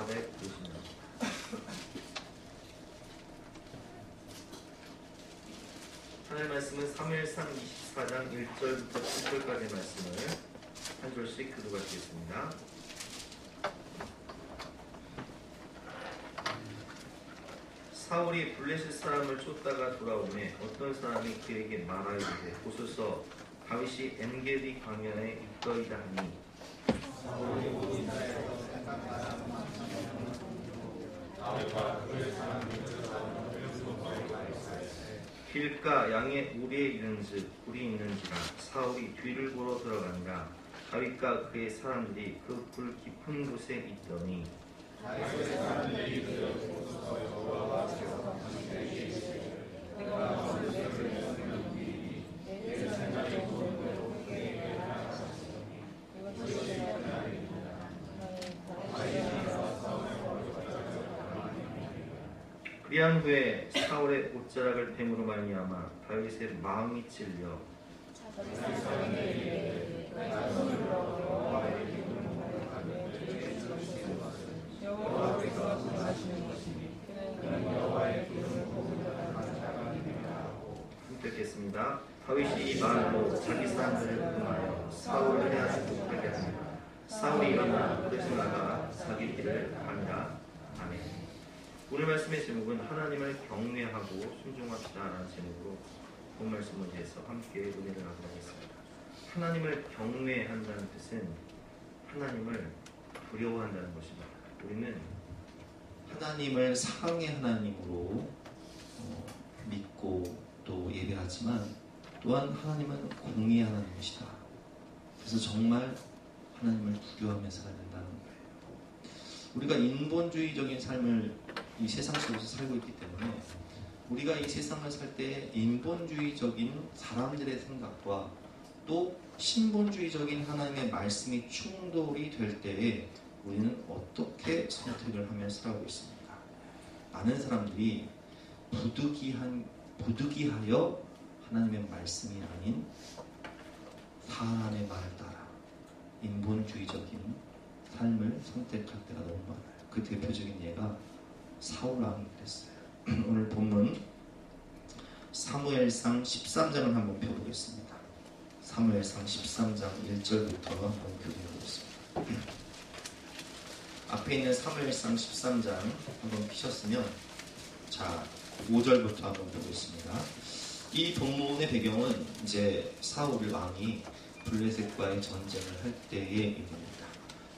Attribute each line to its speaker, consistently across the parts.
Speaker 1: 490명. 하나님의 말씀은 사무엘상 24장 1절부터 7절까지의 말씀을 한 절씩 교독하시겠습니다. 사울이 블레셋 사람을 쫓다가 돌아오매 어떤 사람이 그에게 말하이르되 보소서 다윗이 엔게디 광야에 있더이다 하니 길가 양의 우리에 이른즉 굴이 있는지라 사울이 뒤를 보러 들어간다. 다윗과 그의 사람들이 그 굴 깊은 곳에 있더니 그리한 후에 사울의 옷자락을 뱀으로 말미암아 다윗의 마음이 찔려 읽겠습니다. 다윗이 이 말로 자기 사람들을 흥하여 사울을 해하지 못하게 하니라. 사울이 일어나 굴에서 나가 자기 길을 가니라. 아멘. 오늘 말씀의 제목은 하나님을 경외하고 순종합시다라는 제목으로 본 말씀을 위해서 함께 은혜를 나누도록 하겠습니다. 하나님을 경외한다는 뜻은 하나님을 두려워한다는 것입니다. 우리는 하나님을 사랑의 하나님으로 믿고 또 예배하지만 또한 하나님은 공의의 하나님이시다. 그래서 정말 하나님을 두려워하며 살아야 된다는 거예요. 우리가 인본주의적인 삶을 이 세상 속에서 살고 있기 때문에 우리가 이 세상을 살 때 인본주의적인 사람들의 생각과 또 신본주의적인 하나님의 말씀이 충돌이 될 때에 우리는 어떻게 선택을 하며 살아가고 있습니까? 많은 사람들이 부득이하여 하나님의 말씀이 아닌 사람의 말을 따라 인본주의적인 삶을 선택할 때가 너무 많아요. 그 대표적인 예가 사울 왕이 됐어요. 오늘 본문 사무엘상 13장을 한번 펴보겠습니다. 사무엘상 13장 1절부터 한번 교독해보겠습니다. 앞에 있는 사무엘상 13장 한번 피셨으면 자 5절부터 한번 보겠습니다. 이 본문의 배경은 이제 사울 왕이 블레셋과의 전쟁을 할 때의 일입니다.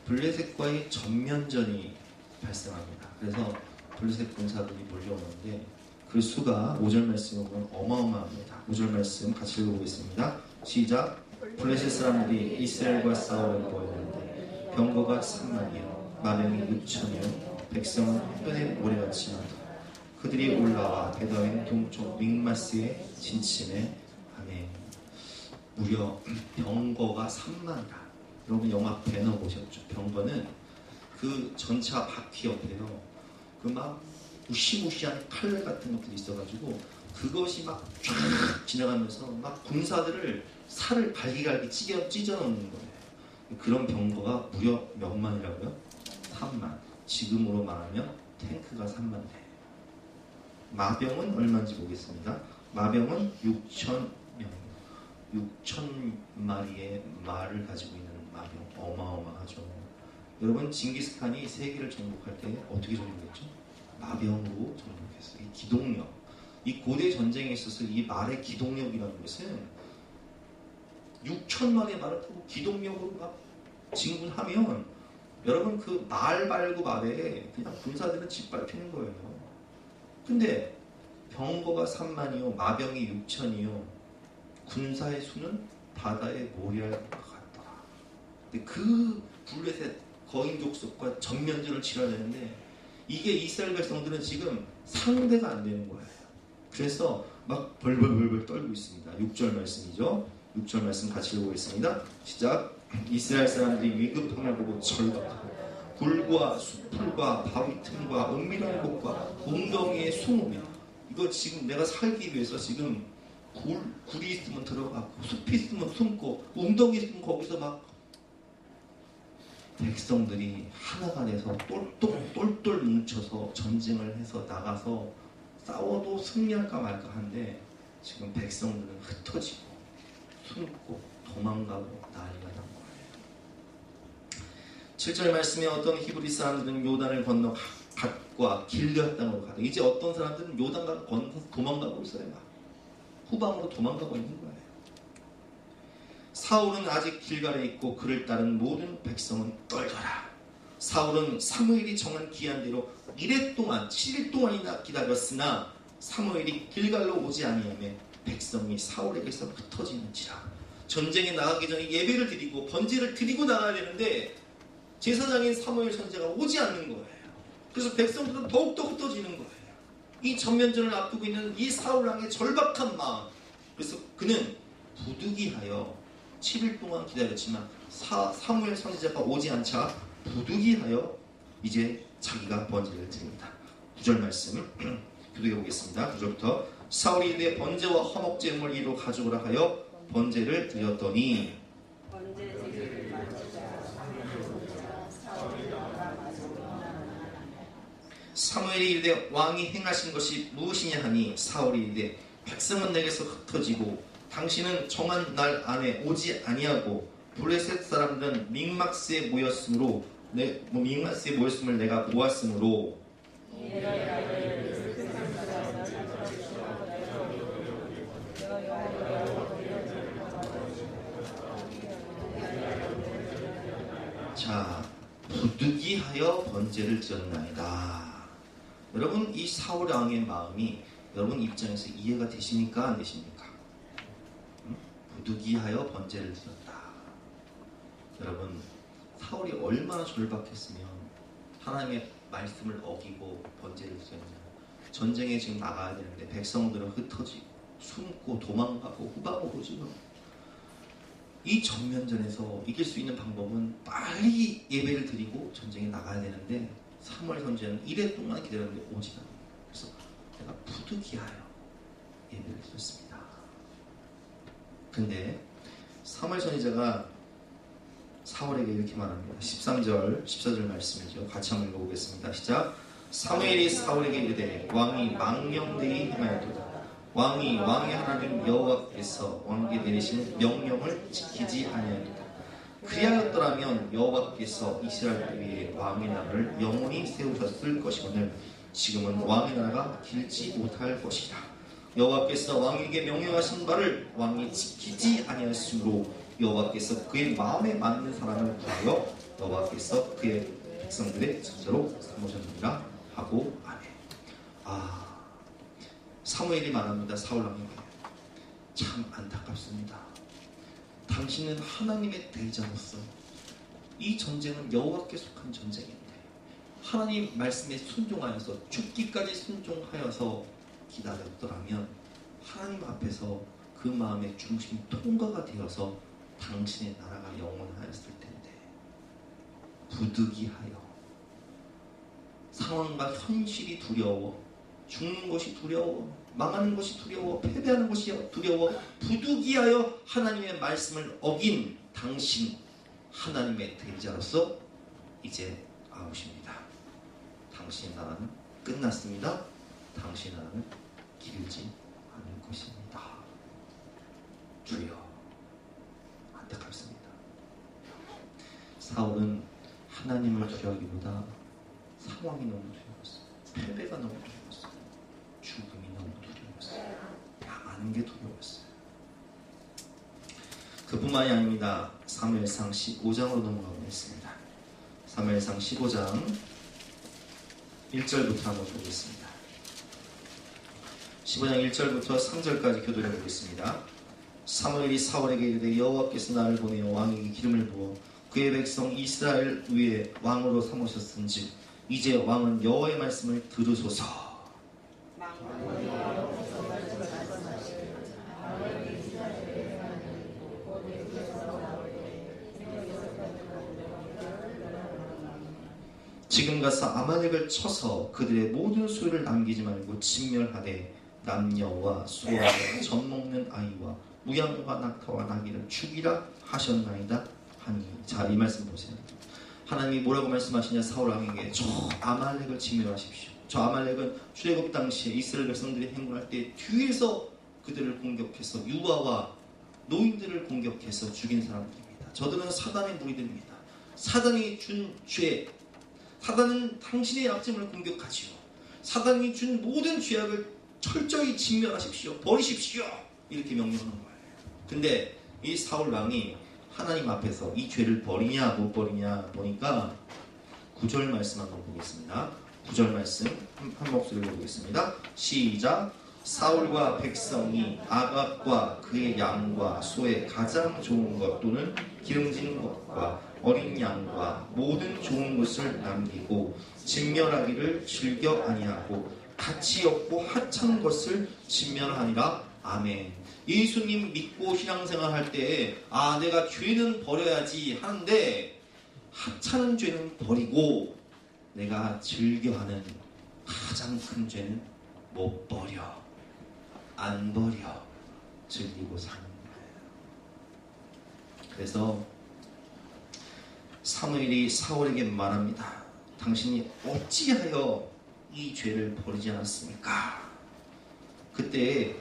Speaker 1: 블레셋과의 전면전이 발생합니다. 그래서 블레셋 군사들이 몰려오는데 그 수가 5절 말씀을 보면 어마어마합니다. 5절 말씀 같이 읽어보겠습니다. 시작. 블레셋 사람들이 이스라엘과 싸우려 보였는데 병거가 3만이요 마병이 6천이요 백성은 끈의 모래같이 많다. 그들이 올라와 베다윈 동쪽 믹마스에 진침해 아멘. 무려 병거가 3만이다. 여러분 영화 배너 보셨죠? 병거는 그 전차 바퀴 옆에요. 그 막 무시무시한 칼날 같은 것들이 있어가지고 그것이 막 쫙 지나가면서 막 군사들을 살을 갈기갈기 찢어놓는 거예요. 그런 병거가 무려 몇 만이라고요? 3만. 지금으로 말하면 탱크가 3만 대. 마병은 얼마인지 보겠습니다. 마병은 6,000명. 6,000마리의 말을 가지고 있는 마병. 어마어마하죠. 여러분 징기스칸이 세계를 정복할 때 어떻게 정복했죠? 마병으로 정복했어요. 이 기동력. 이 고대 전쟁에 있어서 이 말의 기동력이라는 것은 6,000마리의 말을 타고 기동력으로 막 진군하면 여러분 그 말 말고 말에 그냥 군사들은 짓밟히는 거예요. 근데 병거가 3만이요 마병이 6천이요 군사의 수는 바다의 모래알 것 같더라. 근데 그 블레셋 거인족속과 전면전을 치러야 되는데 이게 이스라엘 백성들은 지금 상대가 안 되는 거예요. 그래서 막 벌벌벌벌 떨고 있습니다. 6절 말씀이죠. 6절 말씀 같이 읽어보겠습니다. 시작. 이스라엘 사람들이 위급함을 보고 절박하고 굴과 수풀과 바위 틈과 은밀한 곳과 웅덩이의 숨음이 이거 지금 내가 살기 위해서 지금 굴이 있으면 들어가고 숲이 있으면 숨고 웅덩이 있으면 거기서 막 백성들이 하나가 돼서 똘똘 뭉쳐서 전쟁을 해서 나가서 싸워도 승리할까 말까 한데 지금 백성들은 흩어지고 숨고 도망가고 난리가 난 거예요. 7절 말씀에 어떤 히브리 사람들은 요단을 건너 갓과 길르앗 땅으로 가다. 이제 어떤 사람들은 요단강을 건너서 도망가고 있어요. 막 후방으로 도망가고 있는 거예요. 사울은 아직 길갈에 있고 그를 따른 모든 백성은 떨더라. 사울은 사무엘이 정한 기한대로 1회 동안 7일 동안이나 기다렸으나 사무엘이 길갈로 오지 아니하며 백성이 사울에게서 흩어지는지라. 전쟁에 나가기 전에 예배를 드리고 번제를 드리고 나가야 되는데 제사장인 사무엘 선지자가 오지 않는 거예요. 그래서 백성들은 더욱더 흩어지는 거예요. 이 전면전을 앞두고 있는 이 사울왕의 절박한 마음. 그래서 그는 부득이하여 7일 동안 기다렸지만 사무엘 선지자가 오지 않자 부득이하여 이제 자기가 번제를 드립니다. 9절 말씀 교독해 보겠습니다. 9절부터 사울이 이르되 번제와 화목제물을 이리로 가져오라 하여 번제를 드렸더니 사무엘이 이르되 왕이 행하신 것이 무엇이냐 하니 사울이 이르되 백성은 내게서 흩어지고 당신은 정한 날 안에 오지 아니하고 블레셋 사람들은 믹마스에 모였으므로 믹마스에 모였음을 내가 보았으므로 자, 부득이하여 번제를 드렸나이다. 여러분, 이 사울 왕의 마음이 여러분 입장에서 이해가 되십니까? 안 되십니까? 부득이하여 번제를 드렸다. 여러분, 사울이 얼마나 절박했으면 하나님의 말씀을 어기고 번제를 드렸냐. 전쟁에 지금 나가야 되는데 백성들은 흩어지고 숨고 도망가고 후방으로 지금 이 전면전에서 이길 수 있는 방법은 빨리 예배를 드리고 전쟁에 나가야 되는데 사무엘 선지자는 1회 동안 기다렸는데 오지 않아요. 그래서 내가 부득이하여 예배를 드렸습니다. 근데 사무엘 선지자가 사울에게 이렇게 말합니다. 13절, 14절 말씀이죠. 같이 한번 읽어보겠습니다. 시작. 사무엘이 사울에게 이르되 왕이 망령되이 행하였도다. 왕의 하나님 여호와께서 왕에게 내리신 명령을 지키지 아니하였도다. 그리하였더라면 여호와께서 이스라엘 위에 왕의 나라를 영원히 세우셨을 것이거늘 지금은 왕의 나라가 길지 못할 것이다. 여호와께서 왕에게 명령하신 바를 왕이 지키지 아니하였으므로 여호와께서 그의 마음에 맞는 사람을 구하여 여호와께서 그의 백성들의 전자로 삼으셨느니라 하고 아멘. 사무엘이 말합니다. 사울왕에게 참 안타깝습니다. 당신은 하나님의 대자로서 이 전쟁은 여호와께 속한 전쟁인데 하나님 말씀에 순종하여서 죽기까지 순종하여서 기다렸더라면 하나님 앞에서 그 마음의 중심이 통과가 되어서 당신의 나라가 영원하였을 텐데 부득이하여 상황과 현실이 두려워 죽는 것이 두려워 망하는 것이 두려워 패배하는 것이 두려워 부득이하여 하나님의 말씀을 어긴 당신 하나님의 대리자로서 이제 아웃입니다. 당신의 나라는 끝났습니다. 당신의 나라는 길지 않을 것입니다. 주여 안타깝습니다. 사울은 하나님을 두려워하기보다 상황이 너무 두려웠어요. 패배가 너무 두려웠어요. 죽음이 너무 두려웠어요. 망하는 게 두려웠어요. 그뿐만이 아닙니다. 사무엘상 15장으로 넘어가겠습니다. 사무엘상 15장 1절부터 한번 보겠습니다. 15장 1절부터 3절까지 교독해 보겠습니다. 사무엘이 사울에게 이르되 여호와께서 나를 보내어 왕에게 기름을 부어 그의 백성 이스라엘 위에 왕으로 삼으셨은즉 이제 왕은 여호와의 말씀을 들으소서. 지금 가서 아말렉을 쳐서 그들의 모든 수를 남기지 말고 진멸하되 남녀와 소아와 젖 먹는 아이와 무양과 낙타와 나귀를 죽이라 하셨나이다 하니. 자, 이 말씀 보세요. 하나님이 뭐라고 말씀하시냐 사울 왕에게 저 아말렉을 진멸하십시오. 저 아말렉은 출애굽 당시에 이스라엘 백성들이 행군할 때 뒤에서 그들을 공격해서 유아와 노인들을 공격해서 죽인 사람들입니다. 저들은 사단의 무리들입니다. 사단이 준 죄, 사단은 당신의 약점을 공격하지요. 사단이 준 모든 죄악을 철저히 진멸하십시오. 버리십시오. 이렇게 명령하는 거예요. 근데 이 사울 왕이 하나님 앞에서 이 죄를 버리냐 못 버리냐 보니까 9절 말씀 한번 보겠습니다. 9절 말씀 한 목소리로 보겠습니다. 시작. 사울과 백성이 아갑과 그의 양과 소의 가장 좋은 것 또는 기름진 것과 어린 양과 모든 좋은 것을 남기고 진멸하기를 즐겨 아니하고 가치 없고 하찮은 것을 진멸하니라. 아멘. 예수님 믿고 신앙생활 할 때 내가 죄는 버려야지 하는데 하찮은 죄는 버리고 내가 즐겨하는 가장 큰 죄는 못 버려, 안 버려, 즐기고 사는 거예요. 그래서 사무엘이 사울에게 말합니다. 당신이 어찌하여 이 죄를 버리지 않았습니까? 그때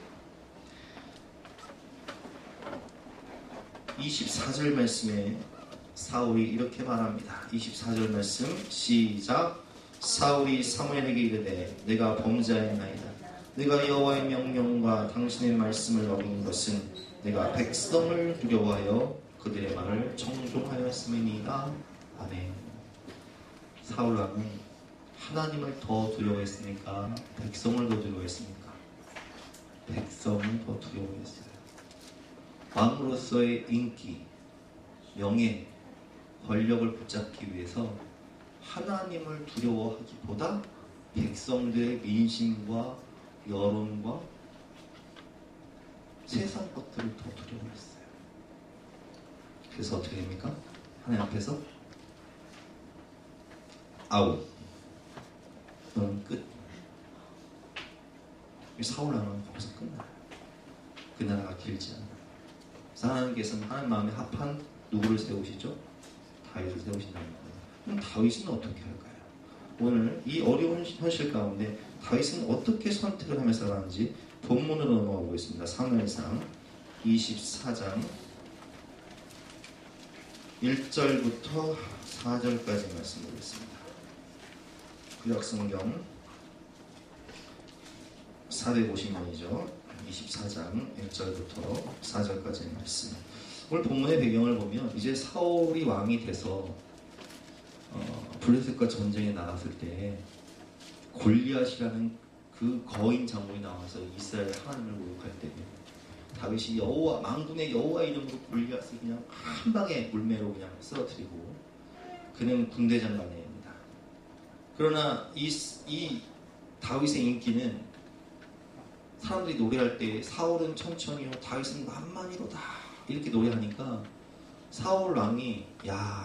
Speaker 1: 24절 말씀에 사울이 이렇게 말합니다. 24절 말씀 시작. 사울이 사무엘에게 이르되 내가 범죄하였나이다. 내가 여호와의 명령과 당신의 말씀을 어긴 것은 내가 백성을 두려워하여 그들의 말을 청종하였음이니이다. 아멘. 사울 왕은 하나님을 더 두려워했습니까? 백성을 더 두려워했습니까? 백성을 더 두려워했어요. 왕으로서의 인기, 명예, 권력을 붙잡기 위해서 하나님을 두려워하기보다 백성들의 민심과 여론과 세상 것들을 더 두려워했어요. 그래서 어떻게 됩니까? 하나님 앞에서 아웃, 너는 끝. 사울 왕은 거기서 끝나요. 그 나라가 길지 않아요. 하나님께서는 하나님 마음에 합한 누구를 세우시죠? 다윗을 세우신다는 거예요. 그럼 다윗은 어떻게 할까요? 오늘 이 어려운 현실 가운데 다윗은 어떻게 선택을 하며 살아가는지 본문으로 넘어가 보겠습니다. 사무엘상 24장 1절부터 4절까지 말씀 드리겠습니다. 구약성경 450년이죠. 24장 1절부터 4절까지의 말씀. 오늘 본문의 배경을 보면 이제 사울이 왕이 돼서 블레셋과 전쟁에 나갔을 때 골리앗이라는 그 거인 장군이 나와서 이스라엘 하나님을 모욕할 때 다윗이 여호와 망군의 여호와 이름으로 골리앗을 그냥 한 방에 물매로 그냥 쓰러뜨리고 그는 군대 장관입니다. 그러나 이 다윗의 인기는 사람들이 노래할 때 사울은 천천히요 다윗은 만만히로다 이렇게 노래하니까 사울 왕이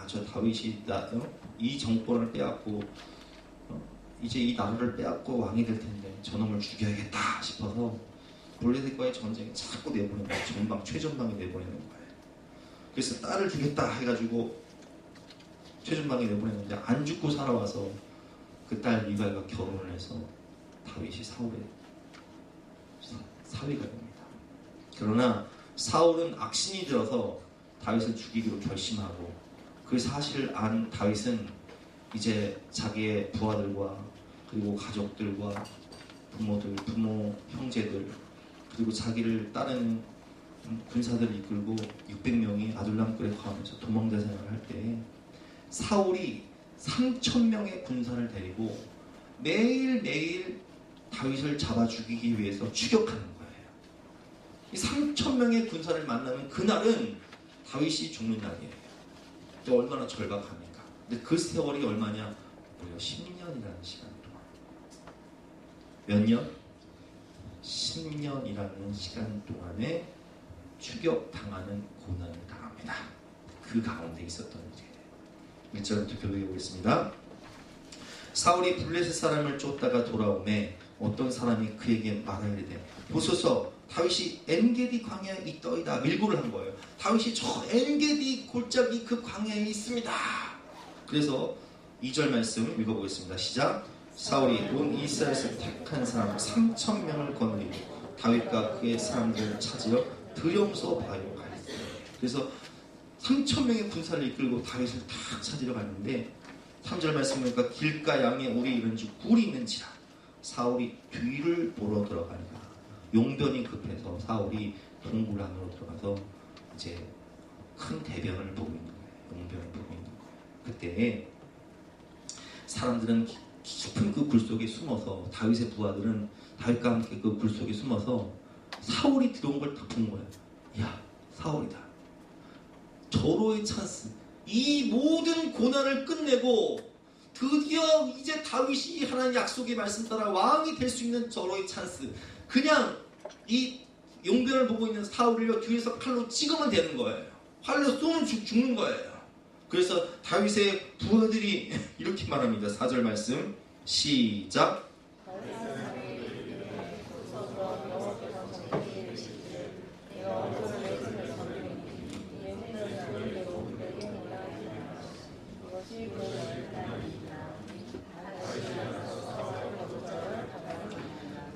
Speaker 1: 저 다윗이 이 정권을 빼앗고 이제 이 나라를 빼앗고 왕이 될 텐데 저놈을 죽여야겠다 싶어서 블레셋과의 전쟁에 자꾸 내보내는 거예요. 최전방에 내보내는 거예요. 그래서 딸을 주겠다 해가지고 최전방에 내보냈는데 안 죽고 살아와서 그 딸 미갈과 결혼을 해서 다윗이 사울의 사위가 됩니다. 그러나 사울은 악신이 들어서 다윗을 죽이기로 결심하고 그 사실을 안 다윗은 이제 자기의 부하들과 그리고 가족들과 부모, 형제들 그리고 자기를 따르는 군사들을 이끌고 600명이 아둘람굴에 가면서 도망자 생활을 할 때 사울이 3,000명의 군사를 데리고 매일매일 다윗을 잡아 죽이기 위해서 추격하는 거예요. 이 3,000명의 군사를 만나면 그날은 다윗이 죽는 날이에요. 또 얼마나 절박합니까? 근데 그 세월이 얼마냐? 무려 10년이라는 시간 동안. 몇 년? 10년이라는 시간 동안에 추격당하는 고난을 당합니다. 그 가운데 있었던 일이에요. 1절부터 교독해 보겠습니다. 사울이 블레셋 사람을 쫓다가 돌아오매 어떤 사람이 그에게 말하이르되 보소서 다윗이 엔게디 광야에 있더이다. 밀고를 한 거예요. 다윗이 저 엔게디 골짜기 그 광야에 있습니다. 그래서 2절 말씀 읽어보겠습니다. 시작. 사울이 온 이스라엘에서 택한 사람 3,000명을 거느리고 다윗과 그의 사람들을 찾으려 두려움서 바위로 가였어요. 그래서 3,000명의 군사를 이끌고 다윗을 다 찾으러 갔는데 3절 말씀 보니까 길가 양에 우리 이른즉 굴이 있는지라 사울이 뒤를 보러 들어가니라. 용변이 급해서 사울이 동굴 안으로 들어가서 이제 큰 대변을 보고 있는 거예요. 용변을 보고 있는 거예요. 그때 사람들은 깊은 그 굴 속에 숨어서 다윗의 부하들은 다윗과 함께 그 굴 속에 숨어서 사울이 들어온 걸 다 본 거예요. 야, 사울이다. 절호의 찬스. 이 모든 고난을 끝내고 드디어 이제 다윗이 하나님 약속의 말씀 따라 왕이 될 수 있는 절호의 찬스. 그냥 이 용변을 보고 있는 사울을 뒤에서 칼로 찍으면 되는 거예요. 활로 쏘면 죽는 거예요. 그래서 다윗의 부하들이 이렇게 말합니다. 4절 말씀 시작.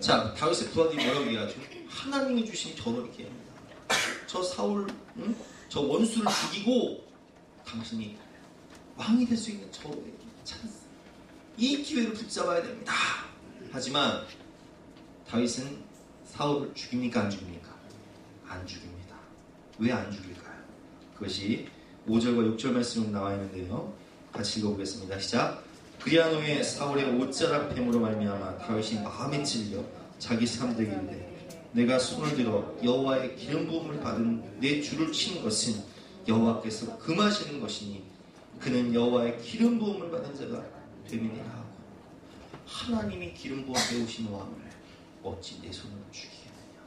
Speaker 1: 자, 다윗의 부하들이 뭐라고 얘기하죠? 하나님이 주신 저를 이렇게 합니다. 저 사울, 저 원수를 죽이고 당신이 왕이 될 수 있는 저의 찬스, 이 기회를 붙잡아야 됩니다. 하지만 다윗은 사울을 죽입니까? 안 죽입니까? 안 죽입니다. 왜 안 죽일까요? 그것이 5절과 6절 말씀으로 나와 있는데요. 같이 읽어보겠습니다. 시작. 그리한 후에 사울의 옷자락뱀으로 말미암아 다윗이 마음에 찔려 자기 사람들에게 이르되 내가 손을 들어 여호와의 기름 부음을 받은 내 주를 친 것은 여호와께서 금하시는 것이니 그는 여호와의 기름 부음을 받은 자가 됨이니라 하고, 하나님이 기름 부어 세우신 왕을 어찌 내 손으로 죽이겠느냐.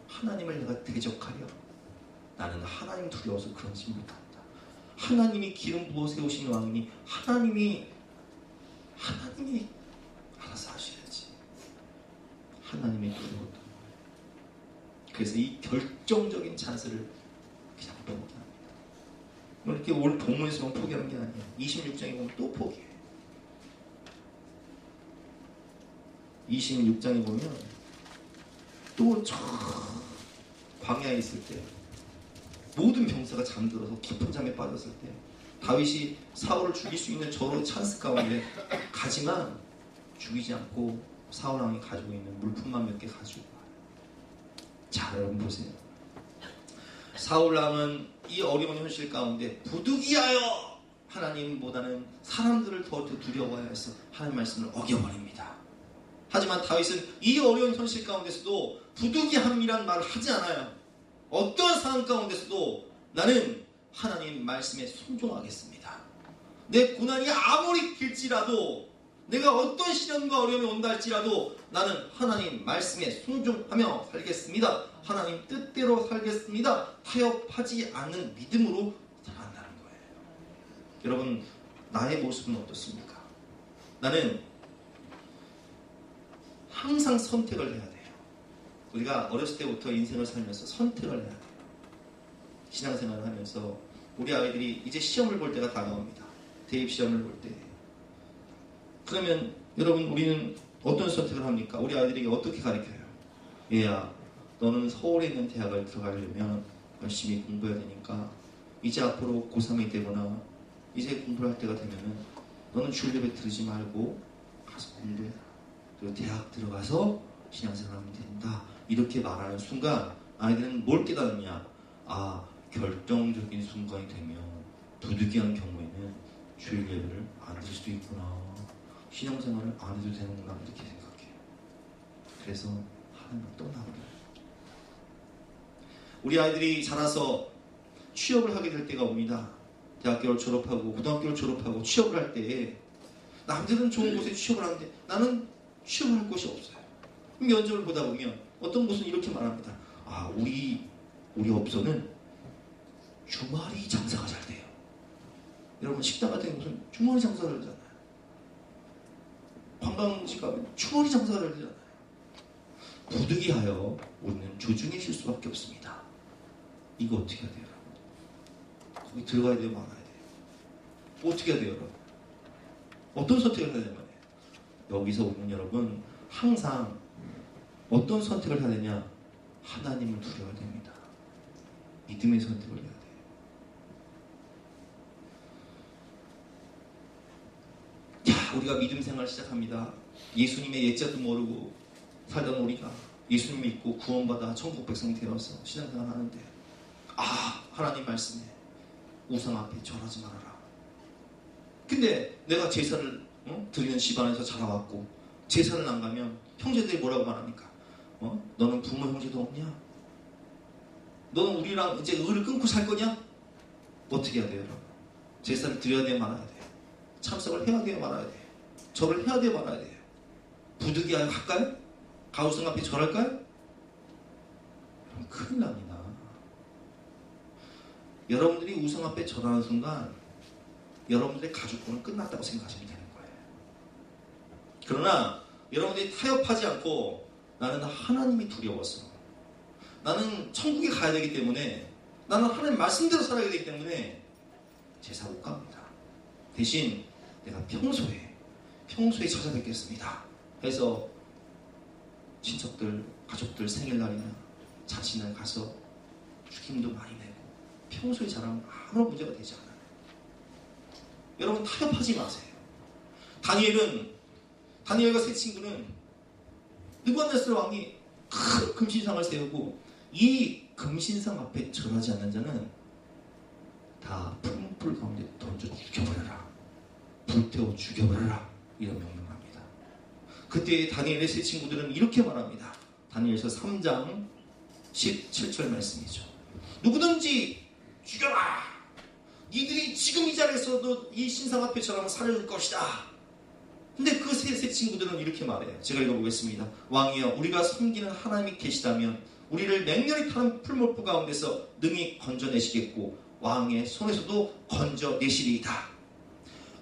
Speaker 1: 하나님을 내가 대적하려? 나는 하나님 두려워서 그런지 못한다. 하나님이 기름 부어 세우신 왕이니 하나님이 알아서 하셔야지. 하나님이 두려웠던 거예요. 그래서 이 결정적인 찬스를 그냥 포기합니다. 이렇게 오늘 본문에서만 포기하는 게 아니에요. 26장에 보면 또 포기해요. 26장에 보면 또 저 광야에 있을 때 모든 병사가 잠들어서 깊은 잠에 빠졌을 때 다윗이 사울을 죽일 수 있는 저런 찬스 가운데 가지만 죽이지 않고 사울 왕이 가지고 있는 물품만 몇 개 가지고 와요. 자, 여러분 보세요. 사울 왕은 이 어려운 현실 가운데 부득이하여 하나님보다는 사람들을 더 두려워해서 하나님 말씀을 어겨버립니다. 하지만 다윗은 이 어려운 현실 가운데서도 부득이함이란 말을 하지 않아요. 어떠한 상황 가운데서도 나는 하나님 말씀에 순종하겠습니다. 내 고난이 아무리 길지라도, 내가 어떤 시련과 어려움이 온다 할지라도 나는 하나님 말씀에 순종하며 살겠습니다. 하나님 뜻대로 살겠습니다. 타협하지 않는 믿음으로 살아간다는 거예요. 여러분, 나의 모습은 어떻습니까? 나는 항상 선택을 해야 돼요. 우리가 어렸을 때부터 인생을 살면서 선택을 해야 돼요. 신앙생활을 하면서 우리 아이들이 이제 시험을 볼 때가 다가옵니다. 대입시험을 볼 때. 그러면 여러분, 우리는 어떤 선택을 합니까? 우리 아이들에게 어떻게 가르쳐요? 얘야, 너는 서울에 있는 대학을 들어가려면 열심히 공부해야 되니까 이제 앞으로 고3이 되거나 이제 공부를 할 때가 되면은 너는 주일 예배 들으지 말고 가서 공부해라. 그리고 대학 들어가서 신앙생활하면 된다. 이렇게 말하는 순간 아이들은 뭘 깨닫느냐? 아, 결정적인 순간이 되면 부득이한 경우에는 주일 예배를 안 들을 수도 있구나. 신앙생활을 안 해도 되는구나. 이렇게 생각해요. 그래서 하나님을 떠나버려요. 우리 아이들이 자라서 취업을 하게 될 때가 옵니다. 대학교를 졸업하고 고등학교를 졸업하고 취업을 할 때 남들은 좋은 곳에 취업을 하는데 나는 취업을 할 곳이 없어요. 면접을 보다 보면 어떤 곳은 이렇게 말합니다. 아, 우리 업소는 주말이 장사가 잘 돼요. 여러분, 식당 같은 곳은 주말이 장사가 잘 되잖아요. 관광지 가면 주말이 장사가 잘 되잖아요. 부득이하여 우리는 주중에 쉴 수밖에 없습니다. 이거 어떻게 해야 돼요? 거기 들어가야 돼요? 말아야 돼요? 어떻게 해야 돼요, 여러분? 어떤 선택을 해야 되냐? 여기서 우리는 여러분 항상 어떤 선택을 해야 되냐? 하나님을 두려워야 됩니다. 믿음의 선택을 해야 돼요. 자, 우리가 믿음 생활 시작합니다. 예수님의 예자도 모르고 살던 우리가 예수님 믿고 구원받아 천국 백성이 되어서 신앙생활 하는데, 하나님 말씀에 우상 앞에 절하지 말아라. 근데 내가 제사를 드리는 집안에서 자라왔고 제사를 안 가면 형제들이 뭐라고 말합니까? 너는 부모 형제도 없냐? 너는 우리랑 이제 의를 끊고 살 거냐? 어떻게 해야 돼요, 여러분? 제사를 드려야 돼요, 말아야 돼요? 참석을 해야 돼요, 말아야 돼요? 절을 해야 돼요, 말아야 돼요? 부득이하여 갈까요? 가우성 앞에 절할까요? 큰일 납니다. 여러분들이 우상 앞에 절하는 순간 여러분들의 가족권은 끝났다고 생각하시면 되는 거예요. 그러나 여러분들이 타협하지 않고 나는 하나님이 두려워서, 나는 천국에 가야 되기 때문에, 나는 하나님 말씀대로 살아야 되기 때문에 제사 못 갑니다. 대신 내가 평소에 찾아뵙겠습니다 해서 친척들, 가족들 생일날이나 자취날 가서 죽임도 많이 내고 평소에 잘하면 아무런 문제가 되지 않아요. 여러분 타협하지 마세요. 다니엘과 세 친구는 느부갓네살 왕이 큰 금신상을 세우고 이 금신상 앞에 절하지 않는 자는 다 풀무불 가운데 던져 죽여버려라. 불태워 죽여버려라. 이런 명령을 합니다. 그때 다니엘의 세 친구들은 이렇게 말합니다. 다니엘서 3장 17절 말씀이죠. 누구든지 죽여라. 니들이 지금 이 자리에서도 이 신상 앞에 절하면 살려줄 것이다. 근데 그 세 친구들은 이렇게 말해요. 제가 읽어보겠습니다. 왕이여, 우리가 섬기는 하나님이 계시다면 우리를 맹렬히 타는 풀무불 가운데서 능히 건져내시겠고 왕의 손에서도 건져내시리이다.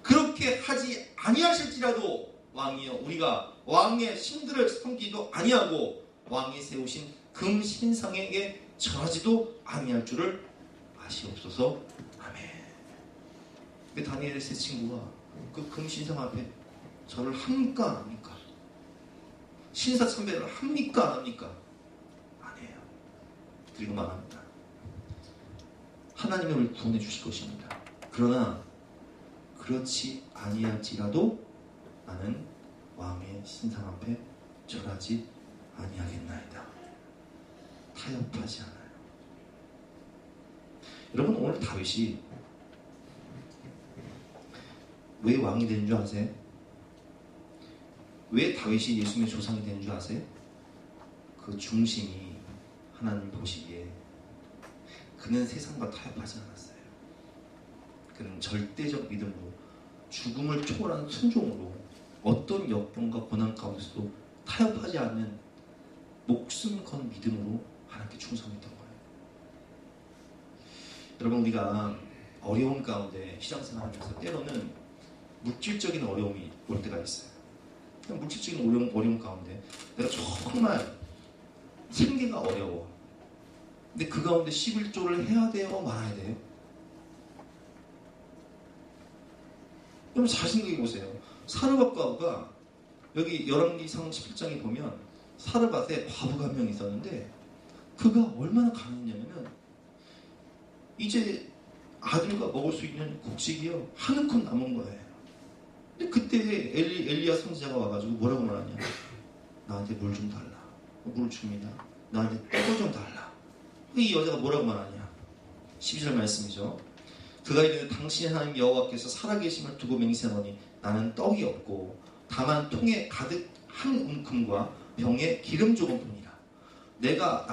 Speaker 1: 그렇게 하지 아니하실지라도 왕이여, 우리가 왕의 신들을 섬기도 아니하고 왕이 세우신 금신상에게 절하지도 아니할 줄을 아시옵소서. 아멘. 근데 다니엘의 세 친구가 그 금신상 앞에 절을 합니까 안 합니까? 신사참배를 합니까 안 합니까? 안 해요. 그리고 말합니다. 하나님이 우리를 구원해 주실 것입니다. 그러나 그렇지 아니할지라도 나는 왕의 신상 앞에 절하지 아니하겠나이다. 타협하지 않아요. 여러분, 오늘 다윗이 왜 왕이 되는 줄 아세요? 왜 다윗이 예수님의 조상이 되는 줄 아세요? 그 중심이 하나님 보시기에 그는 세상과 타협하지 않았어요. 그는 절대적 믿음으로, 죽음을 초월하는 순종으로, 어떤 역경과 고난 가운데서도 타협하지 않는 목숨 건 믿음으로 하나님께 충성했던 거예요. 여러분, 우리가 어려움 가운데 신앙생활하면서 때로는 물질적인 어려움이 올 때가 있어요. 물질적인 어려움 가운데 내가 정말 생계가 어려워. 근데 그 가운데 11조를 해야 돼요? 말아야 돼요? 여러분 잘 생각해 보세요. 사르밧 과부가 여기 열왕기상 17장에 보면 사르밧에 과부가 한 명 있었는데 그가 얼마나 가난했냐면은 이제 아들과 먹을 수 있는 곡식이요 한 움큼 남은 거예요. 근데 그때 엘리야 선지자가 와가지고 뭐라고 말하냐? 나한테 물 좀 달라. 물 줍니다. 나한테 떡을 좀 달라. 이 여자가 뭐라고 말하냐? 12절 말씀이죠. 그가 이르되 당신의 하나님 여호와께서 살아계심을 두고 맹세하노니 나는 떡이 없고 다만 통에 가득 한 움큼과 병에 기름 조금뿐이라. 내가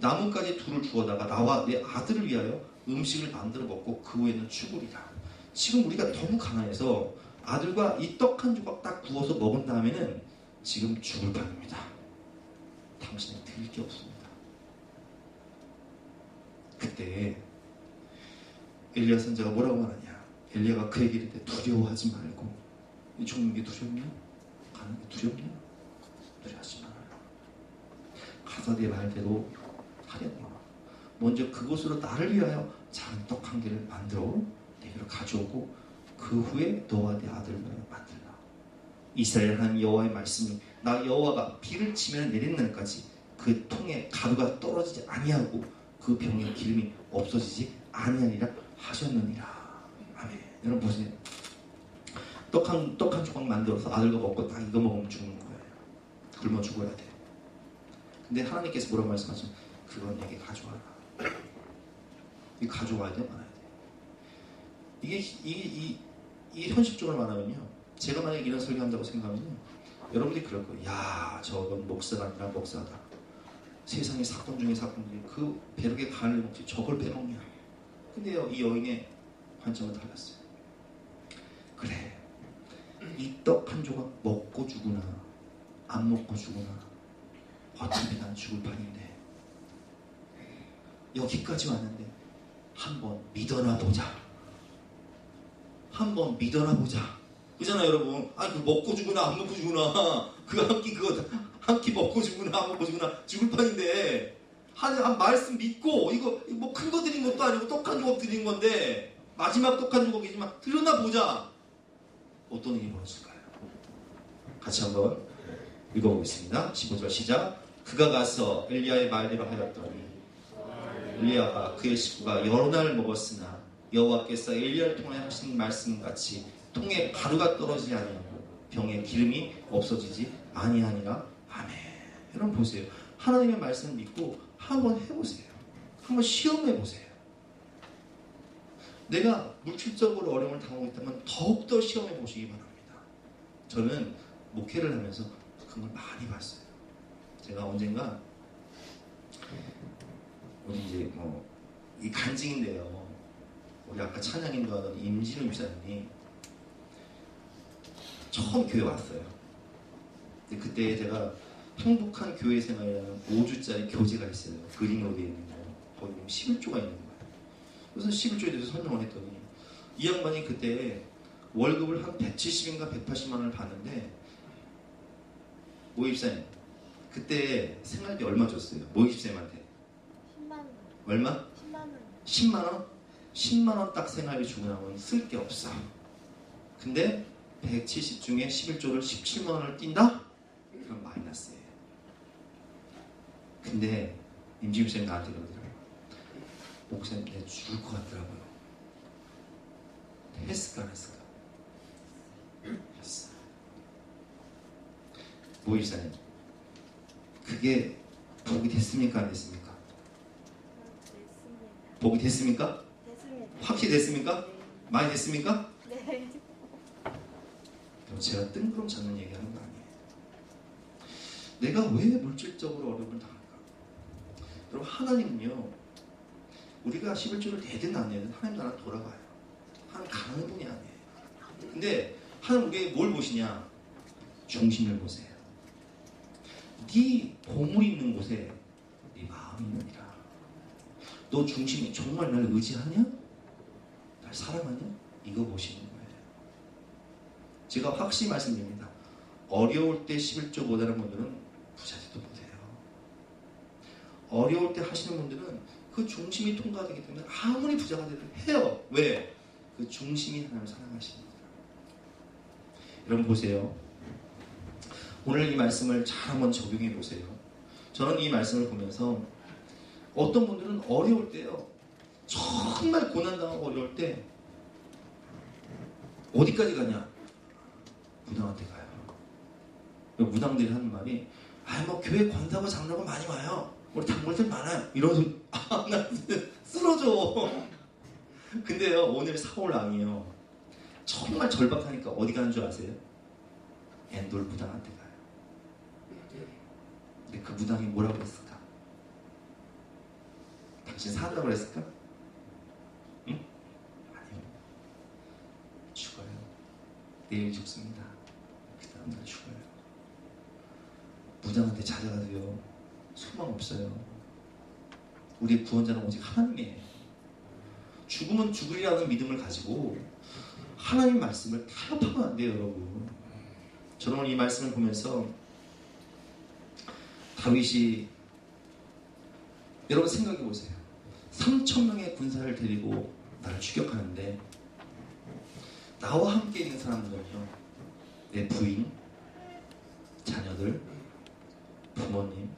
Speaker 1: 나뭇가지 둘을 주어다가 나와 내 아들을 위하여 음식을 만들어 먹고 그 후에는 죽으리라. 지금 우리가 너무 가난해서 아들과 이 떡 한 조각 딱 구워서 먹은 다음에는 지금 죽을 판입니다. 당신은 드릴 게 없습니다. 그때 엘리야 선지자가 뭐라고 말하냐? 엘리야가 그에게 이르되 두려워하지 말고. 이 죽는 게 두렵냐? 가는 게 두렵냐? 두려워하지 말아요. 가서 내 말대로 하려니와 먼저 그곳으로 나를 위하여 작은 떡 한 개를 만들어 내게로 가져오고 그 후에 너와 내 아들을 만들라. 이스라엘 하나님 여호와의 말씀이 나 여호와가 비를 치면 내리는 날까지 그 통에 가루가 떨어지지 아니하고 그 병의 기름이 없어지지 아니하니라 하셨느니라. 아멘. 여러분 보세요. 떡 한 조각 만들어서 아들과 먹고 딱 이거 먹으면 죽는 거예요. 굶어 죽어야 돼. 근데 하나님께서 뭐라고 말씀하시면 그건 내게 가져와라. 이거 가져와야 돼, 말아야 돼. 이게 현실적으로 말하면요. 제가 만약에 이런 설교한다고 생각하면요. 여러분들이 그럴 거예요. 야, 저건 목사가 아니라 목사다. 세상의 사건 중에 사건 중에 그 벼룩의 간을 먹지 저걸 빼먹냐. 근데요, 이 여인의 관점은 달랐어요. 그래. 이 떡 한 조각 먹고 죽으나 안 먹고 죽으나 어차피 난 죽을 판인데 여기까지 왔는데 한번 믿어나 보자. 한번 믿어나 보자. 그잖아요, 여러분. 아니, 그 먹고 죽으나 안 먹고 죽으나 한 끼 먹고 죽으나 안 먹고 죽으나 죽을 판인데 한 말씀 믿고 이거 뭐 큰 거 드린 것도 아니고 떡 한 조각 드린 건데 마지막 떡 한 조각이지만 들여나 보자. 어떤 일이 벌어질까요? 같이 한번 읽어보겠습니다. 15절 시작. 그가 가서 엘리야의 말대로 하였더니 엘리야가 그의 식구가 여러 날 먹었으나 여호와께서 엘리야를 통하여 하신 말씀같이 통에 가루가 떨어지지 아니하고 병에 기름이 없어지지 아니하니라. 아멘. 여러분 보세요. 하나님의 말씀을 믿고 한번 해보세요. 한번 시험해보세요. 내가 물질적으로 어려움을 당하고 있다면 더욱더 시험해보시기 바랍니다. 저는 목회를 하면서 그걸 많이 봤어요. 제가 언젠가 우리 이제 이 간증인데요. 우리 아까 찬양인도 하던 임진우 집사님이 처음 교회 왔어요. 근데 그때 제가 행복한 교회 생활이라는 5주짜리 교재가 있어요. 그림으로 되어 있는 거. 거기 11조가 있는 거예요. 그래서 11조에 대해서 설명을 했더니 이 양반이 그때 월급을 한 170인가 180만 원을 받는데 모입사님 그때 생활비 얼마 줬어요? 모입사님한테
Speaker 2: 10만 원.
Speaker 1: 얼마?
Speaker 2: 10만 원.
Speaker 1: 10만 원? 10만 원 딱 생활비 주고 나면 쓸 게 없어. 근데 170 중에 11조를 17만 원을 띈다? 그럼 마이너스예요. 근데 임지훈 쌤이 나한테 그러더라고요. 목사님 내가 죽을 것 같더라고요. 했을까 안 했을까? 했어. 모일사님 그게 복이 됐습니까 안 됐습니까?
Speaker 2: 됐습니다.
Speaker 1: 복이 됐습니까?
Speaker 2: 됐습니다.
Speaker 1: 확실히 됐습니까?
Speaker 2: 네.
Speaker 1: 많이 됐습니까?
Speaker 2: 네.
Speaker 1: 제가 뜬구름 잡는 얘기하는 거 아니에요. 내가 왜 물질적으로 어려움을 당할까? 여러분 하나님은요 우리가 11조를 내든 안 내든 하나님 나라 돌아가요. 하나님 가는 분이 아니에요. 근데 하나님 우리에게 뭘 보시냐? 중심을 보세요. 네 보물이 있는 곳에 네 마음이 있느니라. 너 중심이 정말 날 의지하냐? 날 사랑하냐? 이거 보시는 거예요. 제가 확실히 말씀드립니다. 어려울 때 11조 못하는 분들은 부자들도 못해요. 어려울 때 하시는 분들은 그 중심이 통과되기 때문에 아무리 부자가 돼도 해요. 왜? 그 중심이 하나님을 사랑하시는 거예요. 여러분 보세요. 오늘 이 말씀을 잘 한번 적용해 보세요. 저는 이 말씀을 보면서 어떤 분들은 어려울 때요. 정말 고난당하고 어려울 때 어디까지 가냐? 무당한테 가요. 무당들이 하는 말이 뭐 교회 권사고 장로가 많이 와요. 우리 단골들 많아요. 이러면서 나 쓰러져. 근데요 오늘 사월왕이요. 정말 절박하니까 어디 가는 줄 아세요? 엔돌 무당한테 가요. 근데 그 무당이 뭐라고 했을까? 당신 산다고 그랬을까? 응? 아니요. 죽어요. 내일 죽습니다. 그 다음날 죽어요. 무당한테 찾아가도요 소망 없어요. 우리의 구원자는 오직 하나님이에요. 죽으면 죽으리라는 믿음을 가지고 하나님 말씀을 타협하면 안 돼요, 여러분. 저는 이 말씀을 보면서 다윗이 여러분 생각해 보세요. 3,000명의 군사를 데리고 나를 추격하는데 나와 함께 있는 사람들은요, 내 부인, 자녀들, 부모님,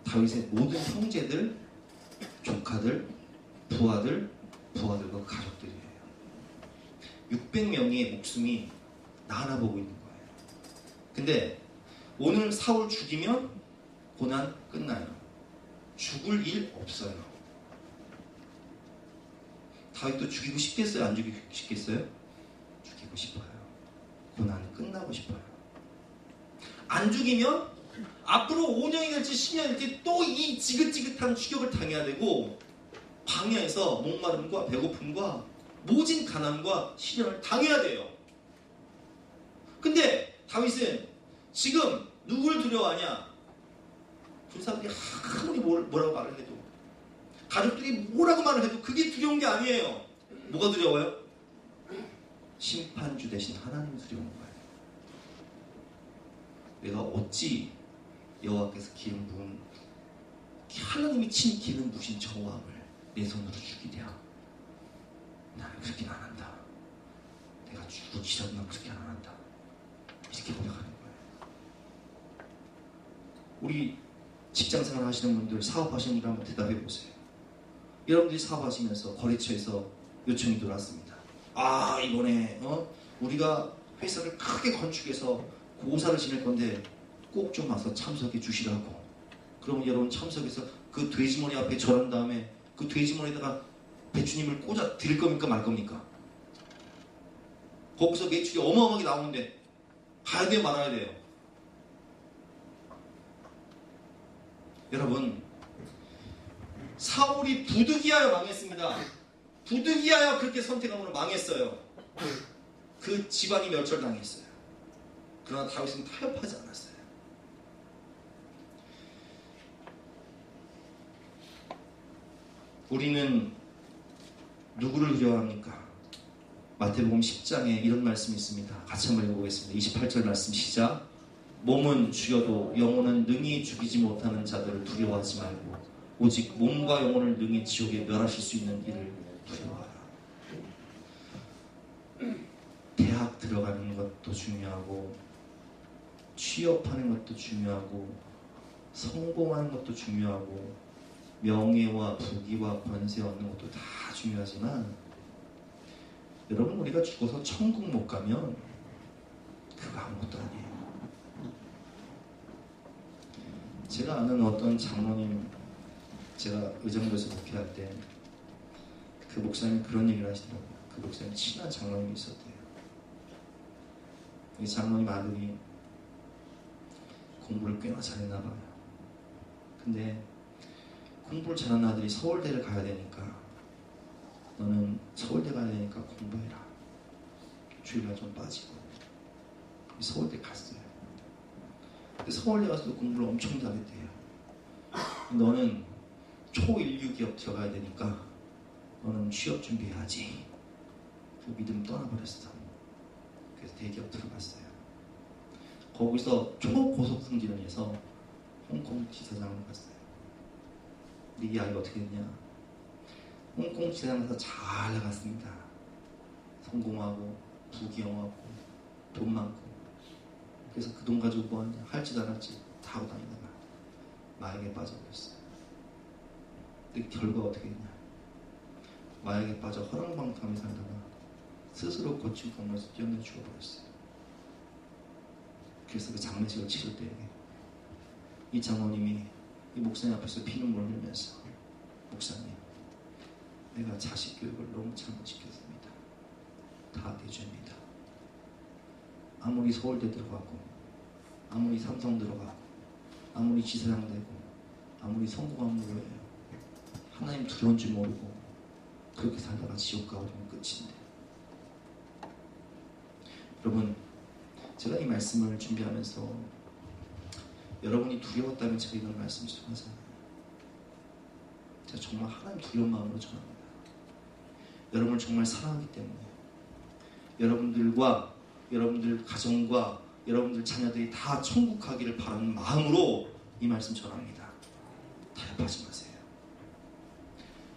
Speaker 1: 다윗의 모든 형제들, 조카들, 부하들과 가족들이에요. 600명의 목숨이 나 하나 보고 있는 거예요. 근데 오늘 사울 죽이면 고난 끝나요. 죽을 일 없어요. 다윗도 죽이고 싶겠어요? 안 죽이고 싶겠어요? 죽이고 싶어요. 고난이 끝나고 싶어요. 안 죽이면 앞으로 5년이 될지 10년이 될지 또 이 지긋지긋한 추격을 당해야 되고, 광야에서 목마름과 배고픔과 모진 가난과 시련을 당해야 돼요. 근데 다윗은 지금 누굴 두려워하냐? 군사들이 아무리 뭐라고 말을 해도, 가족들이 뭐라고 말을 해도 그게 두려운 게 아니에요. 뭐가 두려워요? 심판주 대신 하나님이 두려운 거예요. 내가 어찌 여호와께서 기름 부은, 하나님이 친 기름 부으신 저 왕을 내 손으로 죽이랴. 나는 그렇게 안 한다. 내가 죽을지라도 난 그렇게 안 한다. 이렇게 고백하는 거예요. 우리 직장생활 하시는 분들, 사업하시는 분들 한번 대답해 보세요. 여러분들이 사업하시면서 거래처에서 요청이 들어왔습니다. 이번에 우리가 회사를 크게 건축해서 고사를 지낼 건데 꼭 좀 와서 참석해 주시라고. 그러면 여러분 참석해서 그 돼지머리 앞에 절한 다음에 그 돼지머리에다가 배추님을 꽂아 드릴 겁니까 말 겁니까? 거기서 매출이 어마어마하게 나오는데 가야 돼요 말아야 돼요? 여러분, 사울이 부득이하여 망했습니다. 부득이하여 그렇게 선택함으로 망했어요. 그 집안이 멸절당했어요. 그러나 다윗은 타협하지 않았어요. 우리는 누구를 두려워합니까? 마태복음 10장에 이런 말씀이 있습니다. 같이 한번 읽어보겠습니다. 28절 말씀 시작. 몸은 죽여도 영혼은 능히 죽이지 못하는 자들을 두려워하지 말고 오직 몸과 영혼을 능히 지옥에 멸하실 수 있는 이를 두려워하라. 대학 들어가는 것도 중요하고, 취업하는 것도 중요하고, 성공하는 것도 중요하고, 명예와 부귀와 권세 얻는 것도 다 중요하지만, 여러분, 우리가 죽어서 천국 못 가면 그거 아무것도 아니에요. 제가 아는 어떤 장로님, 제가 의정부에서 목회할 때 그 목사님이 그런 얘기를 하시더라고요. 그 목사님 친한 장로님이 있었대요. 이 장로님 아들이 공부를 꽤나 잘했나 봐요. 근데 공부를 잘하는 아들이 서울대를 가야 되니까, 너는 서울대 가야 되니까 공부해라. 주의가 좀 빠지고 서울대 갔어요. 근데 서울대 가서도 공부를 엄청 잘했대요. 너는 초일류 기업 들어가야 되니까 너는 취업 준비해야지. 그 믿음 떠나버렸어. 그래서 대기업 들어갔어요. 거기서 초고속 승진을 해서 홍콩 지사장으로 갔어요. 근데 이 아이가 어떻게 됐냐? 홍콩 지사장에서 잘 나갔습니다. 성공하고 부귀영하고 돈 많고. 그래서 그 돈 가지고 뭐 하냐? 할지도 안 할지 다 하고 다니다가 마약에 빠져버렸어요. 근데 결과가 어떻게 됐냐? 마약에 빠져 허랑방탕하게 살다가 스스로 고침강로에서 뛰어내 죽어버렸어요. 그래서 그 장례식을 치를 때 이 장로님이 이 목사님 앞에서 피눈물을 흘리면서, 목사님, 내가 자식 교육을 너무 잘못시켰습니다. 다 내 죄입니다. 아무리 서울대 들어가고, 아무리 삼성 들어가고, 아무리 지사장 되고, 아무리 성공한 거예요. 하나님 두려운 줄 모르고 그렇게 살다가 지옥 가버리면 끝인데. 여러분, 제가 이 말씀을 준비하면서 여러분이 두려웠다면 제가 이런 말씀 전하잖아요. 제가 정말 하나님 두려운 마음으로 전합니다. 여러분을 정말 사랑하기 때문에, 여러분들과 여러분들 가정과 여러분들 자녀들이 다 천국 가기를 바라는 마음으로 이 말씀 전합니다. 타협하지 마세요.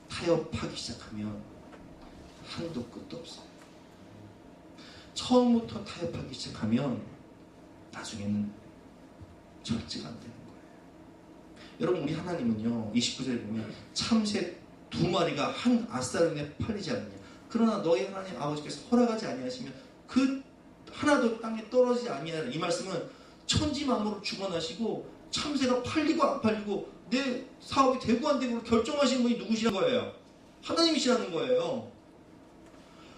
Speaker 1: 타협하기 시작하면 한도 끝도 없어요. 처음부터 타협하기 시작하면 나중에는 절제가 안 되는 거예요. 여러분, 우리 하나님은요, 29절에 보면 참새 2마리가 한 아스타론에 팔리지 않느냐. 그러나 너희 하나님 아버지께서 허락하지 아니하시면 그 하나도 땅에 떨어지지 아니하라. 이 말씀은 천지 만물을 주관하시고 참새가 팔리고 안 팔리고 내 사업이 되고 안 되고를 결정하시는 분이 누구시라는 거예요? 하나님이시라는 거예요.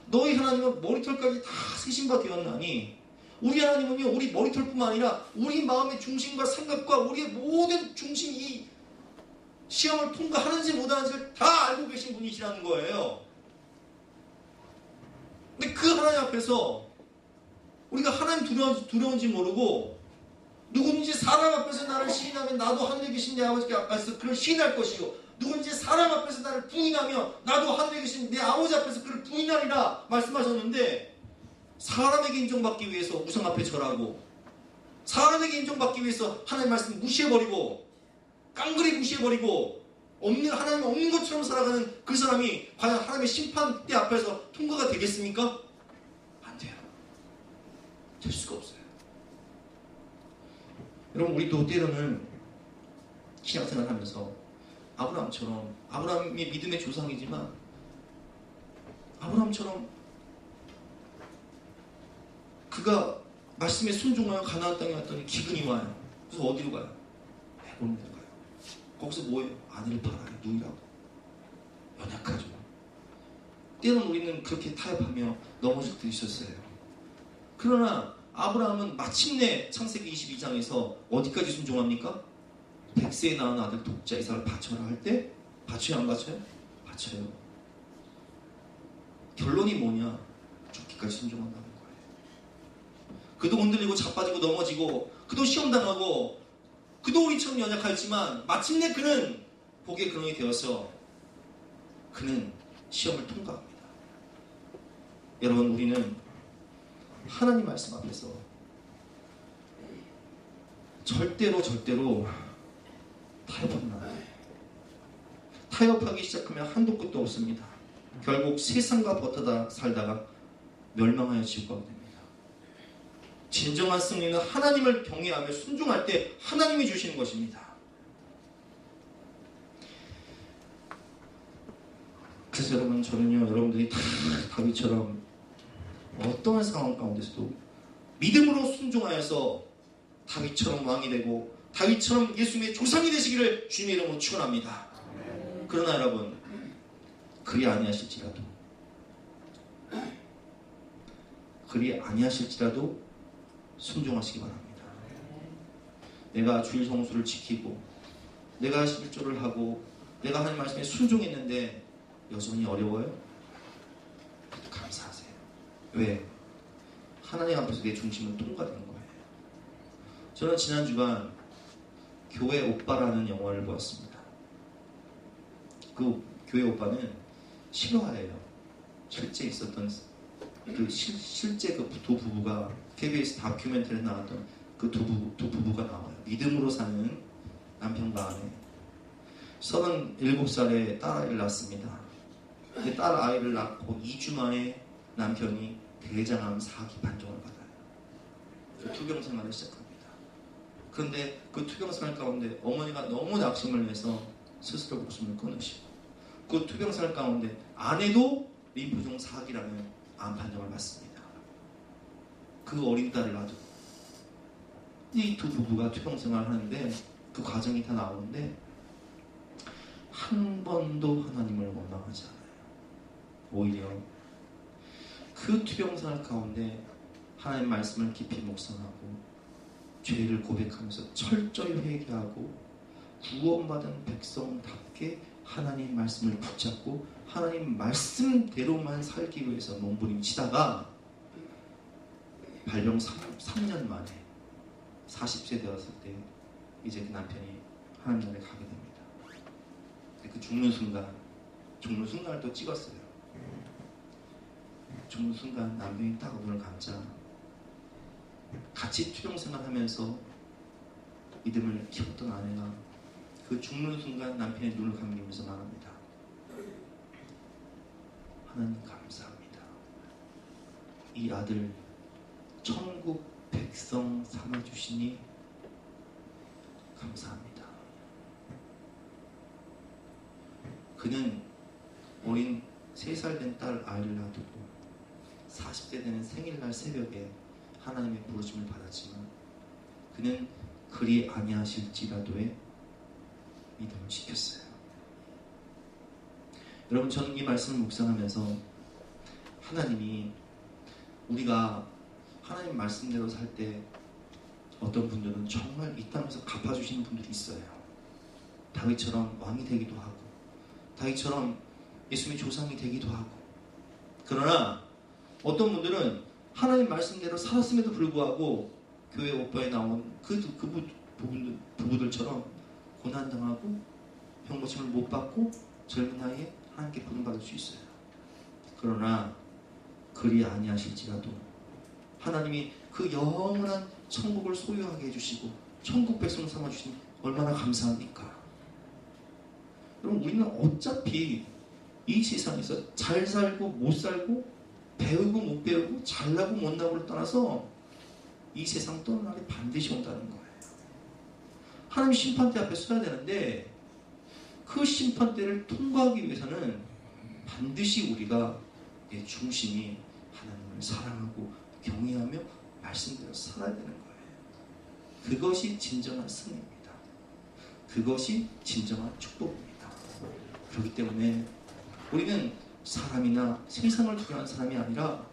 Speaker 1: 너희 하나님은 머리털까지 다 세신 바 되었나니, 우리 하나님은요, 우리 머리털뿐만 아니라 우리 마음의 중심과 생각과 우리의 모든 중심, 이 시험을 통과하는지 못하는지를 다 알고 계신 분이시라는 거예요. 근데 그 하나님 앞에서 우리가 하나님 두려운지 모르고 누군지 사람 앞에서 나를 시인하면 나도 하늘에 계신 내 아버지께 앞에서 그를 시인할 것이요, 누군지 사람 앞에서 나를 부인하며 나도 하늘에 계신 내 아버지 앞에서 그를 부인하리라 말씀하셨는데, 사람에게 인정받기 위해서 우상 앞에 절하고 사람에게 인정받기 위해서 하나님 말씀 무시해버리고 깡그리 무시해버리고 하나님 없는 것처럼 살아가는 그 사람이 과연 하나님의 심판대 앞에서 통과가 되겠습니까? 안 돼요. 될 수가 없어요. 여러분, 우리도 때로는 신앙생활 하면서 아브라함처럼, 아브라함이 믿음의 조상이지만 아브라함처럼 그가 말씀에 순종하여 가나안 땅에 왔더니 기근이 와요. 그래서 어디로 가요? 헤볼로 가요. 거기서 뭐예요? 아내를 팔아요. 누이라고. 연약하죠. 때로는 우리는 그렇게 타협하며 넘어질 때도 있었어요. 그러나 아브라함은 마침내 창세기 22장에서 어디까지 순종합니까? 100세에 낳은 아들 독자 이삭을 바쳐라 할 때 바쳐요, 안 바쳐요? 바쳐요. 결론이 뭐냐? 죽기까지 순종한다는 거예요. 그도 흔들리고 자빠지고 넘어지고, 그도 시험당하고, 그도 우리처럼 연약하지만 마침내 그는 복의 근원이 되어서 그는 시험을 통과합니다. 여러분, 우리는 하나님 말씀 앞에서 절대로 타협하면 안 돼요. 타협하기 시작하면 한도 끝도 없습니다. 결국 세상과 버티다 살다가 멸망하여 지옥 가게 됩니다. 진정한 승리는 하나님을 경외하며 순종할 때 하나님이 주시는 것입니다. 그래서 여러분, 저는요, 여러분들이 다 다윗처럼 어떠한 상황 가운데서도 믿음으로 순종하여서 다윗처럼 왕이 되고 다윗처럼 예수님의 조상이 되시기를 주님의 이름으로 축원합니다. 그러나 여러분, 그리 아니하실지라도 순종하시기 바랍니다. 내가 주일 성수를 지키고 내가 11조를 하고 내가 하나님 말씀에 순종했는데 여전히 어려워요? 감사하세요. 왜? 하나님 앞에서 내 중심은 통과된 거예요. 저는 지난 주간 교회 오빠라는 영화를 보았습니다. 그 교회 오빠는 실화예요. 실제 있었던 실제 그 두 부부가 KBS 다큐멘터리에 나왔던 그 두 부부가 나와요. 믿음으로 사는 남편과 아내. 37살에 딸아이를 낳습니다. 그 딸아이를 낳고 2주 만에 남편이 대장암 4기 판정을 받아요. 그 투병 생활을 시작합니다. 그런데 그 투병 생활 가운데 어머니가 너무 낙심을 해서 스스로 목숨을 끊으시고, 그 투병 생활 가운데 아내도 림프종 4기라는 암 판정을 받습니다. 그 어린 딸을 놔두고 이 두 부부가 투병 생활을 하는데 그 과정이 다 나오는데 한 번도 하나님을 원망하지 않아요. 오히려 그 투병 생활 가운데 하나님 말씀을 깊이 묵상하고 죄를 고백하면서 철저히 회개하고 구원받은 백성답게 하나님 말씀을 붙잡고 하나님 말씀대로만 살기 위해서 몸부림치다가 발병 3년 만에 40세 되었을 때 이제 그 남편이 하나님 나라에 가게 됩니다. 그 죽는 순간을 또 찍었어요. 죽는 순간 남편이 딱 눈을 감자 같이 투병생활 하면서 믿음을 키웠던 아내가 그 죽는 순간 남편의 눈을 감기면서 말합니다. 하나님 감사합니다. 이 아들 천국 백성 삼아주시니 감사합니다. 그는 어린 3살 된 딸 아이를 놔두고 40대 되는 생일날 새벽에 하나님의 부르심을 받았지만 그는 그리 아니하실지라도의 믿음을 지켰어요. 여러분, 저는 이 말씀을 묵상하면서 하나님이 우리가 하나님 말씀대로 살 때 어떤 분들은 정말 이 땅에서 갚아주시는 분들이 있어요. 다윗처럼 왕이 되기도 하고 다윗처럼 예수님의 조상이 되기도 하고, 그러나 어떤 분들은 하나님 말씀대로 살았음에도 불구하고 교회 오빠에 나온 부부들처럼 고난당하고 병고침을 못 받고 젊은 나이에 하나님께 부름받을 수 있어요. 그러나 그리 아니하실지라도 하나님이 그 영원한 천국을 소유하게 해주시고 천국 백성 삼아주시니 얼마나 감사합니까? 여러분, 우리는 어차피 이 세상에서 잘 살고 못 살고 배우고 못 배우고 잘나고 못나고를 떠나서 이 세상 떠나는 날이 반드시 온다는 거예요. 하나님 심판대 앞에 서야 되는데 그 심판대를 통과하기 위해서는 반드시 우리가 내 중심이 하나님을 사랑하고 경외하며 말씀대로 살아야 되는 거예요. 그것이 진정한 승리입니다. 그것이 진정한 축복입니다. 그렇기 때문에 우리는 사람이나 세상을 두려워하는 사람이 아니라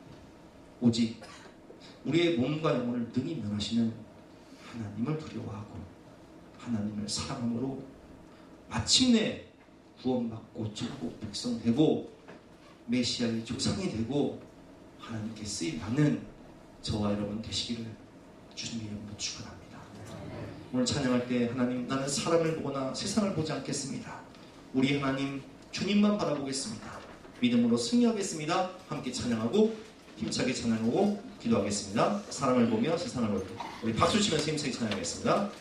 Speaker 1: 오직 우리의 몸과 영혼을 능히 면하시는 하나님을 두려워하고 하나님을 사랑함으로 마침내 구원받고 천국 백성 되고 메시아의 조상이 되고 하나님께 쓰임받는 저와 여러분 되시기를 주님의 이름으로 축원합니다. 오늘 찬양할 때 하나님, 나는 사람을 보거나 세상을 보지 않겠습니다. 우리 하나님 주님만 바라보겠습니다. 믿음으로 승리하겠습니다. 함께 찬양하고 힘차게 찬양하고 기도하겠습니다. 사람을 보며 세상을 보며 우리 박수 치면서 힘차게 찬양하겠습니다.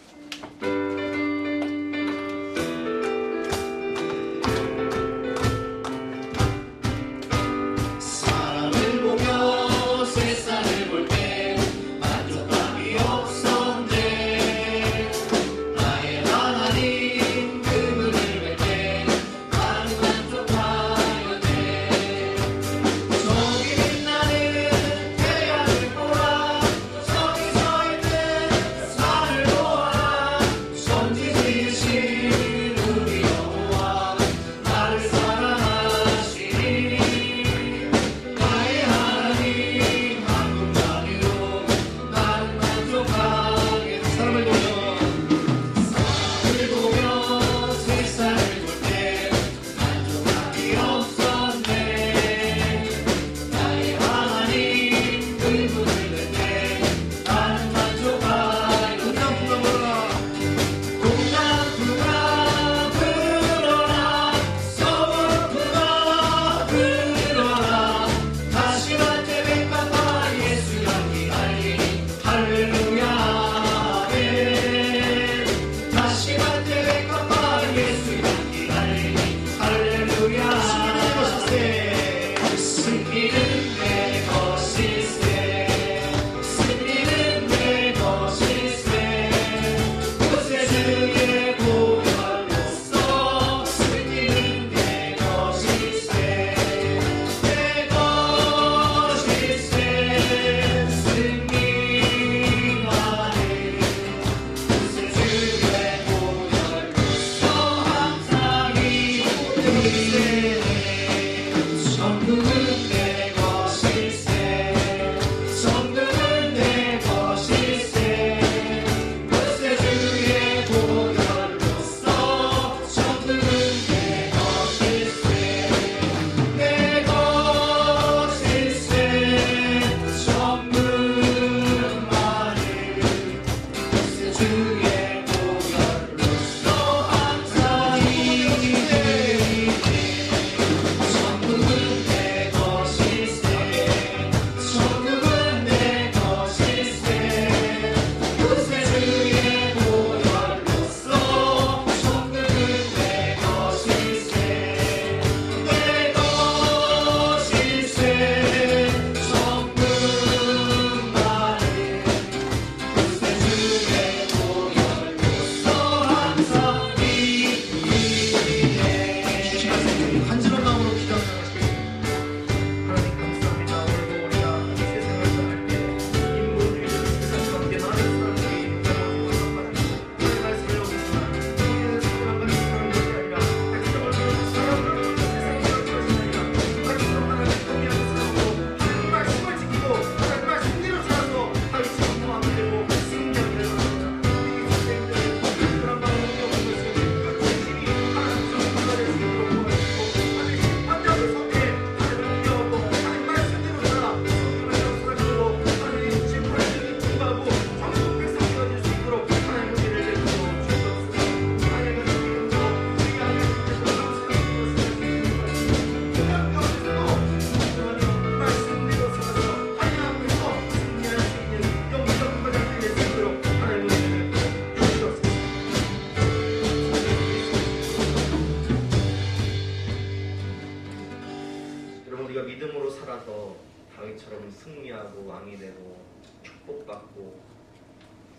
Speaker 2: 다윗처럼 승리하고 왕이 되고 축복받고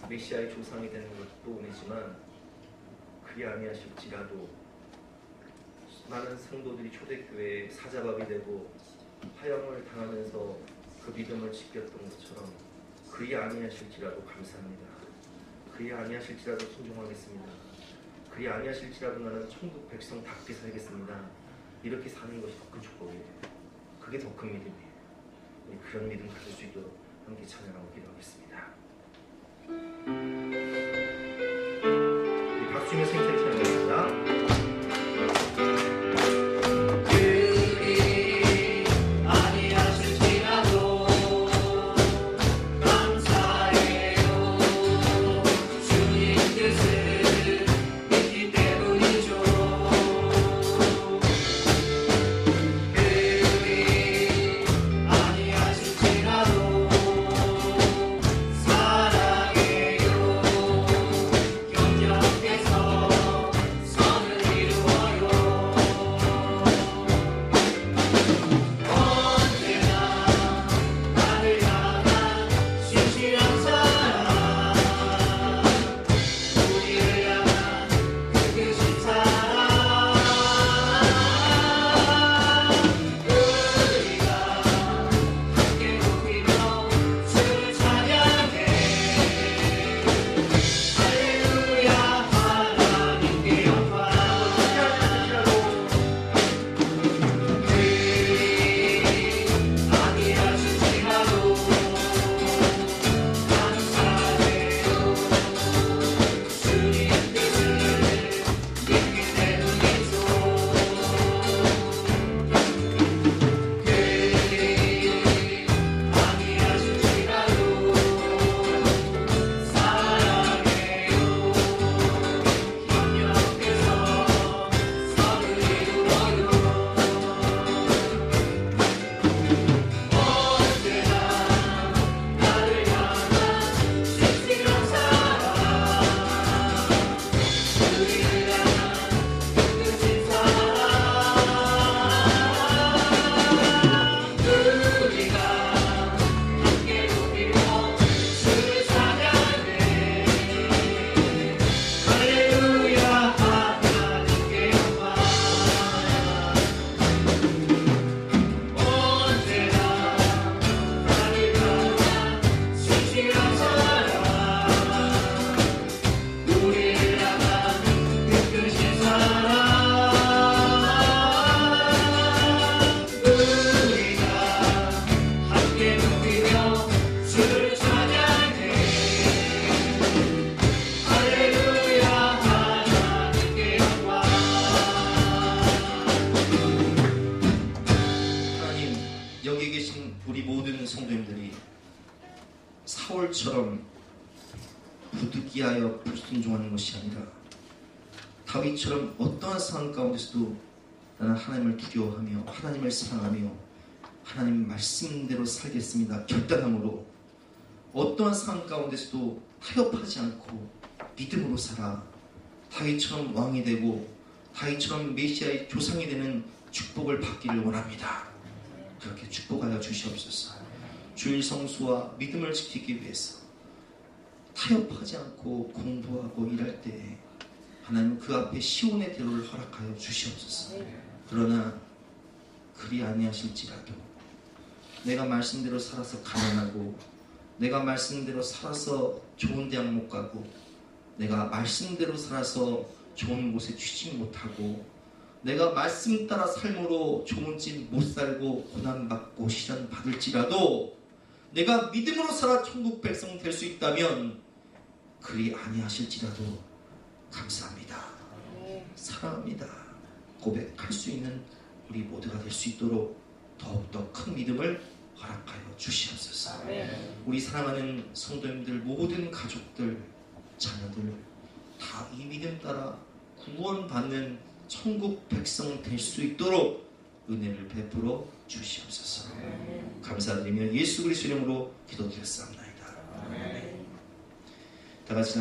Speaker 2: 메시아의 조상이 되는 것도 은혜지만 그리 아니하실지라도 많은 성도들이 초대교회의 사자밥이 되고 화형을 당하면서 그 믿음을 지켰던 것처럼 그리 아니하실지라도 감사합니다. 그리 아니하실지라도 순종하겠습니다. 그리 아니하실지라도 나는 천국 백성답게 살겠습니다. 이렇게 사는 것이 더 큰 축복이에요. 그게 더 큰 믿음이에요. 우리 그런 믿음 가질 수 있도록 함께 찬양하고 기도하겠습니다. 우리 박수 치며 생체를 찬양합니다.
Speaker 1: 사울처럼 부득이하여 불순종하는 것이 아니라 다윗처럼 어떠한 상황 가운데서도 나는 하나님을 두려워하며 하나님을 사랑하며 하나님 말씀대로 살겠습니다. 결단함으로 어떠한 상황 가운데서도 타협하지 않고 믿음으로 살아 다윗처럼 왕이 되고 다윗처럼 메시아의 조상이 되는 축복을 받기를 원합니다. 그렇게 축복하여 주시옵소서. 주일 성수와 믿음을 지키기 위해서 타협하지 않고 공부하고 일할 때 하나님 그 앞에 시온의 대로를 허락하여 주시옵소서. 그러나 그리 아니하실지라도 내가 말씀대로 살아서 가난하고 내가 말씀대로 살아서 좋은 대학 못 가고 내가 말씀대로 살아서 좋은 곳에 취직 못하고 내가 말씀 따라 삶으로 좋은 집 못 살고 고난받고 시련 받을지라도 내가 믿음으로 살아 천국 백성 될 수 있다면 그리 아니하실지라도 감사합니다. 사랑합니다. 고백할 수 있는 우리 모두가 될 수 있도록 더욱더 큰 믿음을 허락하여 주시옵소서. 우리 사랑하는 성도님들 모든 가족들 자녀들 다 이 믿음 따라 구원받는 천국 백성 될 수 있도록 은혜를 베풀어 주시옵소서. 감사드리며 예수 그리스도 이름으로 기도드렸사옵나이다. 다 같이